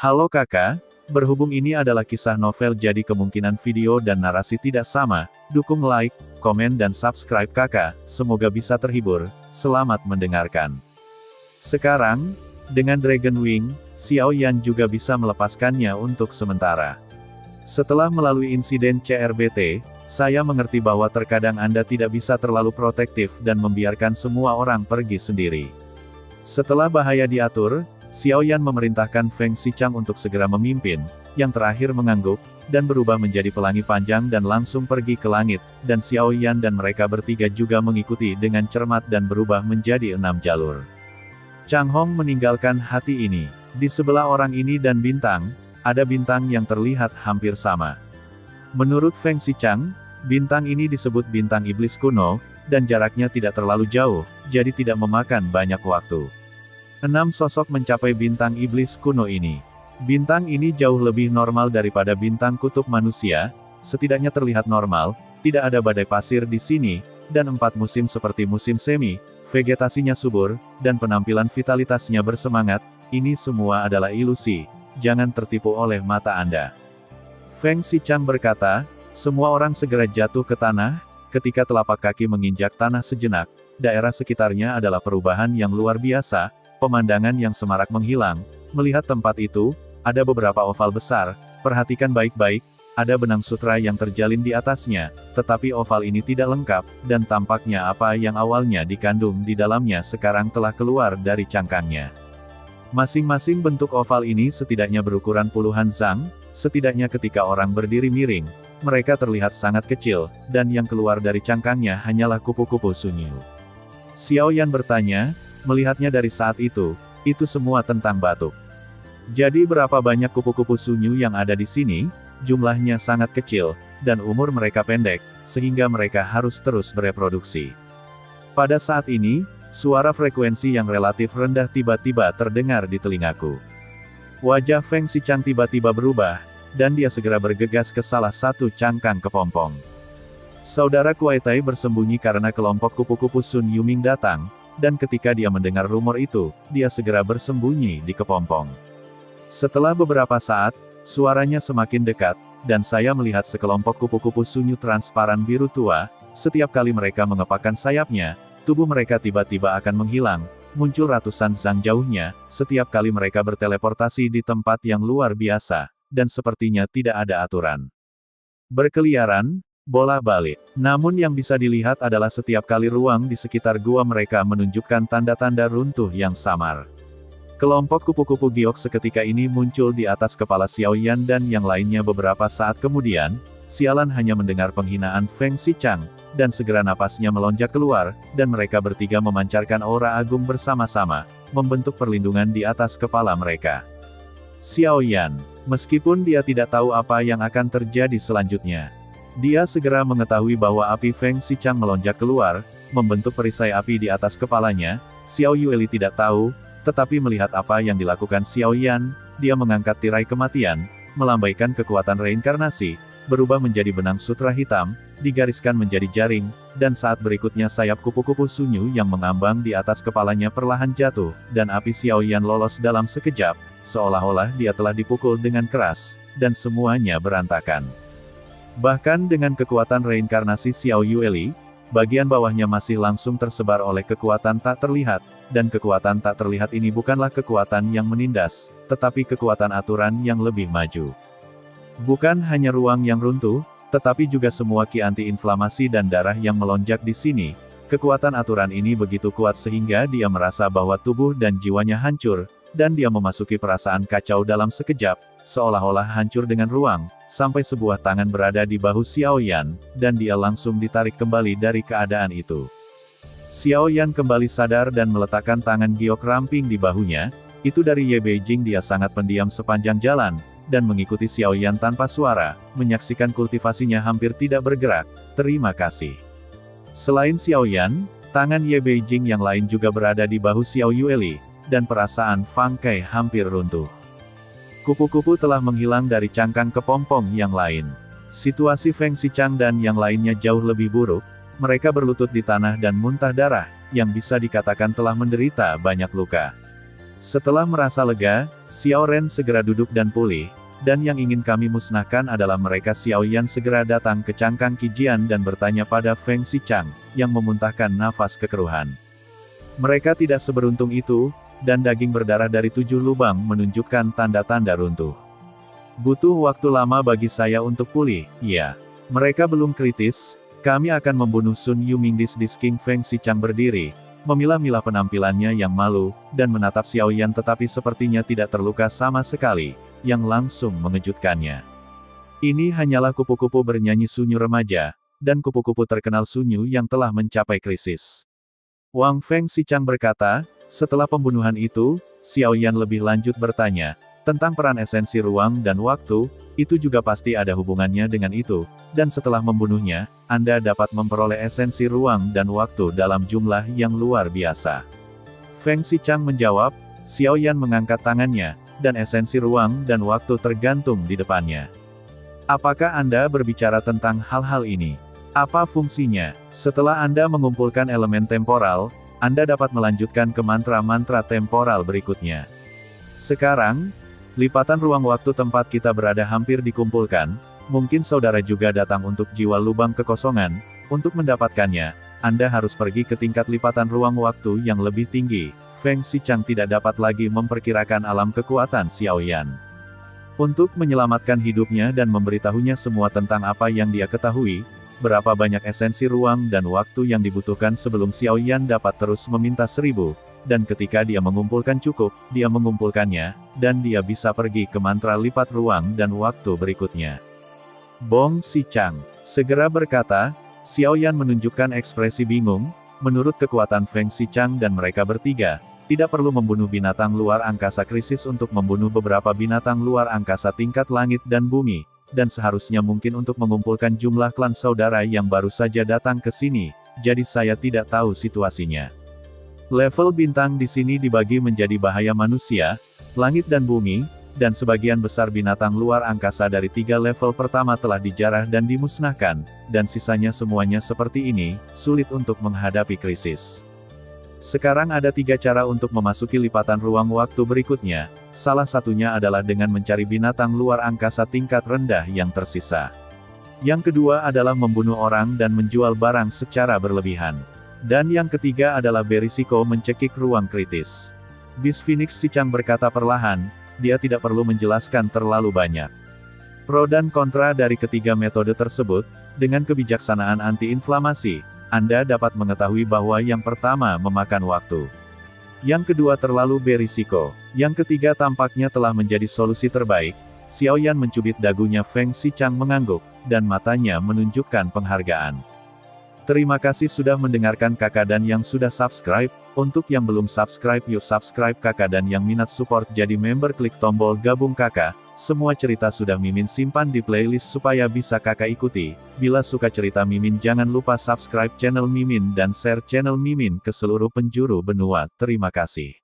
Halo kakak, berhubung ini adalah kisah novel jadi kemungkinan video dan narasi tidak sama, dukung like, komen dan subscribe kakak, semoga bisa terhibur, selamat mendengarkan. Sekarang, dengan Dragon Wing, Xiao Yan juga bisa melepaskannya untuk sementara. Setelah melalui insiden CRBT, saya mengerti bahwa terkadang Anda tidak bisa terlalu protektif dan membiarkan semua orang pergi sendiri. Setelah bahaya diatur, Xiao Yan memerintahkan Feng Xichang untuk segera memimpin, yang terakhir mengangguk, dan berubah menjadi pelangi panjang dan langsung pergi ke langit, dan Xiao Yan dan mereka bertiga juga mengikuti dengan cermat dan berubah menjadi 6 jalur. Chang Hong meninggalkan hati ini. Di sebelah orang ini dan bintang, ada bintang yang terlihat hampir sama. Menurut Feng Xichang, bintang ini disebut bintang iblis kuno, dan jaraknya tidak terlalu jauh, jadi tidak memakan banyak waktu. 6 sosok mencapai bintang iblis kuno ini. Bintang ini jauh lebih normal daripada bintang kutub manusia, setidaknya terlihat normal, tidak ada badai pasir di sini, dan 4 musim seperti musim semi, vegetasinya subur, dan penampilan vitalitasnya bersemangat, ini semua adalah ilusi, jangan tertipu oleh mata Anda. Feng Xichang berkata, semua orang segera jatuh ke tanah, ketika telapak kaki menginjak tanah sejenak, daerah sekitarnya adalah perubahan yang luar biasa, pemandangan yang semarak menghilang. Melihat tempat itu, ada beberapa oval besar, perhatikan baik-baik, ada benang sutra yang terjalin di atasnya, tetapi oval ini tidak lengkap, dan tampaknya apa yang awalnya dikandung di dalamnya sekarang telah keluar dari cangkangnya. Masing-masing bentuk oval ini setidaknya berukuran puluhan zang, setidaknya ketika orang berdiri miring, mereka terlihat sangat kecil, dan yang keluar dari cangkangnya hanyalah kupu-kupu sunyi. Xiao Yan bertanya, melihatnya dari saat itu semua tentang batuk. Jadi berapa banyak kupu-kupu sunyu yang ada di sini? Jumlahnya sangat kecil, dan umur mereka pendek, sehingga mereka harus terus bereproduksi. Pada saat ini, suara frekuensi yang relatif rendah tiba-tiba terdengar di telingaku. Wajah Feng Xichang tiba-tiba berubah, dan dia segera bergegas ke salah satu cangkang kepompong. Saudara Kuai Tai bersembunyi karena kelompok kupu-kupu Sun Yuming datang, dan ketika dia mendengar rumor itu, dia segera bersembunyi di kepompong. Setelah beberapa saat, suaranya semakin dekat, dan saya melihat sekelompok kupu-kupu sunyu transparan biru tua, setiap kali mereka mengepakkan sayapnya, tubuh mereka tiba-tiba akan menghilang, muncul ratusan zang jauhnya, setiap kali mereka berteleportasi di tempat yang luar biasa, dan sepertinya tidak ada aturan. Berkeliaran, bola-balik. Namun yang bisa dilihat adalah setiap kali ruang di sekitar gua mereka menunjukkan tanda-tanda runtuh yang samar. Kelompok kupu-kupu giok seketika ini muncul di atas kepala Xiao Yan dan yang lainnya beberapa saat kemudian, sialan hanya mendengar penghinaan Feng Xichang, dan segera napasnya melonjak keluar, dan mereka bertiga memancarkan aura agung bersama-sama, membentuk perlindungan di atas kepala mereka. Xiao Yan, meskipun dia tidak tahu apa yang akan terjadi selanjutnya, dia segera mengetahui bahwa api Feng Xichang melonjak keluar, membentuk perisai api di atas kepalanya. Xiao Yueli tidak tahu, tetapi melihat apa yang dilakukan Xiao Yan, dia mengangkat tirai kematian, melambaikan kekuatan reinkarnasi, berubah menjadi benang sutra hitam, digariskan menjadi jaring, dan saat berikutnya sayap kupu-kupu sunyu yang mengambang di atas kepalanya perlahan jatuh, dan api Xiao Yan lolos dalam sekejap, seolah-olah dia telah dipukul dengan keras, dan semuanya berantakan. Bahkan dengan kekuatan reinkarnasi Xiao Yueli, bagian bawahnya masih langsung tersebar oleh kekuatan tak terlihat, dan kekuatan tak terlihat ini bukanlah kekuatan yang menindas, tetapi kekuatan aturan yang lebih maju. Bukan hanya ruang yang runtuh, tetapi juga semua ki anti-inflamasi dan darah yang melonjak di sini. Kekuatan aturan ini begitu kuat sehingga dia merasa bahwa tubuh dan jiwanya hancur, dan dia memasuki perasaan kacau dalam sekejap, seolah-olah hancur dengan ruang, sampai sebuah tangan berada di bahu Xiao Yan, dan dia langsung ditarik kembali dari keadaan itu. Xiao Yan kembali sadar dan meletakkan tangan giok ramping di bahunya, itu dari Ye Beijing. Dia sangat pendiam sepanjang jalan, dan mengikuti Xiao Yan tanpa suara, menyaksikan kultivasinya hampir tidak bergerak. Terima kasih. Selain Xiao Yan, tangan Ye Beijing yang lain juga berada di bahu Xiao Yueli, dan perasaan Fang Kai hampir runtuh. Kupu-kupu telah menghilang dari cangkang kepompong yang lain. Situasi Feng Xichang dan yang lainnya jauh lebih buruk, mereka berlutut di tanah dan muntah darah, yang bisa dikatakan telah menderita banyak luka. Setelah merasa lega, Xiao Ren segera duduk dan pulih, dan yang ingin kami musnahkan adalah mereka. Xiao Yan segera datang ke cangkang Qijian dan bertanya pada Feng Xichang, yang memuntahkan nafas kekeruhan. Mereka tidak seberuntung itu, dan daging berdarah dari 7 lubang menunjukkan tanda-tanda runtuh. Butuh waktu lama bagi saya untuk pulih, ya. Mereka belum kritis, kami akan membunuh Sun Yu Mingdis. King Feng Xichang berdiri, memilah-milah penampilannya yang malu, dan menatap Xiao Yan tetapi sepertinya tidak terluka sama sekali, yang langsung mengejutkannya. Ini hanyalah kupu-kupu bernyanyi sunyu remaja, dan kupu-kupu terkenal sunyu yang telah mencapai krisis. Wang Feng Xichang berkata, setelah pembunuhan itu, Xiao Yan lebih lanjut bertanya, tentang peran esensi ruang dan waktu, itu juga pasti ada hubungannya dengan itu, dan setelah membunuhnya, Anda dapat memperoleh esensi ruang dan waktu dalam jumlah yang luar biasa. Feng Xichang menjawab, Xiao Yan mengangkat tangannya, dan esensi ruang dan waktu tergantung di depannya. Apakah Anda berbicara tentang hal-hal ini? Apa fungsinya? Setelah Anda mengumpulkan elemen temporal, Anda dapat melanjutkan ke mantra-mantra temporal berikutnya. Sekarang, lipatan ruang waktu tempat kita berada hampir dikumpulkan, mungkin saudara juga datang untuk jiwa lubang kekosongan. Untuk mendapatkannya, Anda harus pergi ke tingkat lipatan ruang waktu yang lebih tinggi. Feng Xichang tidak dapat lagi memperkirakan alam kekuatan Xiao Yan. Untuk menyelamatkan hidupnya dan memberitahunya semua tentang apa yang dia ketahui, berapa banyak esensi ruang dan waktu yang dibutuhkan sebelum Xiao Yan dapat terus meminta 1000, dan ketika dia mengumpulkan cukup, dia mengumpulkannya, dan dia bisa pergi ke mantra lipat ruang dan waktu berikutnya. Bong Xichang segera berkata, Xiao Yan menunjukkan ekspresi bingung. Menurut kekuatan Feng Xichang dan mereka bertiga, tidak perlu membunuh binatang luar angkasa krisis untuk membunuh beberapa binatang luar angkasa tingkat langit dan bumi, dan seharusnya mungkin untuk mengumpulkan jumlah klan saudara yang baru saja datang ke sini, jadi saya tidak tahu situasinya. Level bintang di sini dibagi menjadi bahaya manusia, langit dan bumi, dan sebagian besar binatang luar angkasa dari 3 level pertama telah dijarah dan dimusnahkan, dan sisanya semuanya seperti ini, sulit untuk menghadapi krisis. Sekarang ada 3 cara untuk memasuki lipatan ruang waktu berikutnya, salah satunya adalah dengan mencari binatang luar angkasa tingkat rendah yang tersisa. Yang kedua adalah membunuh orang dan menjual barang secara berlebihan. Dan yang ketiga adalah berisiko mencekik ruang kritis. Bis Phoenix Xichang berkata perlahan, dia tidak perlu menjelaskan terlalu banyak. Pro dan kontra dari ketiga metode tersebut, dengan kebijaksanaan anti-inflamasi, Anda dapat mengetahui bahwa yang pertama memakan waktu. Yang kedua terlalu berisiko. Yang ketiga tampaknya telah menjadi solusi terbaik. Xiao Yan mencubit dagunya. Feng Xichang mengangguk, dan matanya menunjukkan penghargaan. Terima kasih sudah mendengarkan kakak dan yang sudah subscribe. Untuk yang belum subscribe yuk subscribe kakak dan yang minat support jadi member klik tombol gabung kakak. Semua cerita sudah Mimin simpan di playlist supaya bisa kakak ikuti. Bila suka cerita Mimin jangan lupa subscribe channel Mimin dan share channel Mimin ke seluruh penjuru benua. Terima kasih.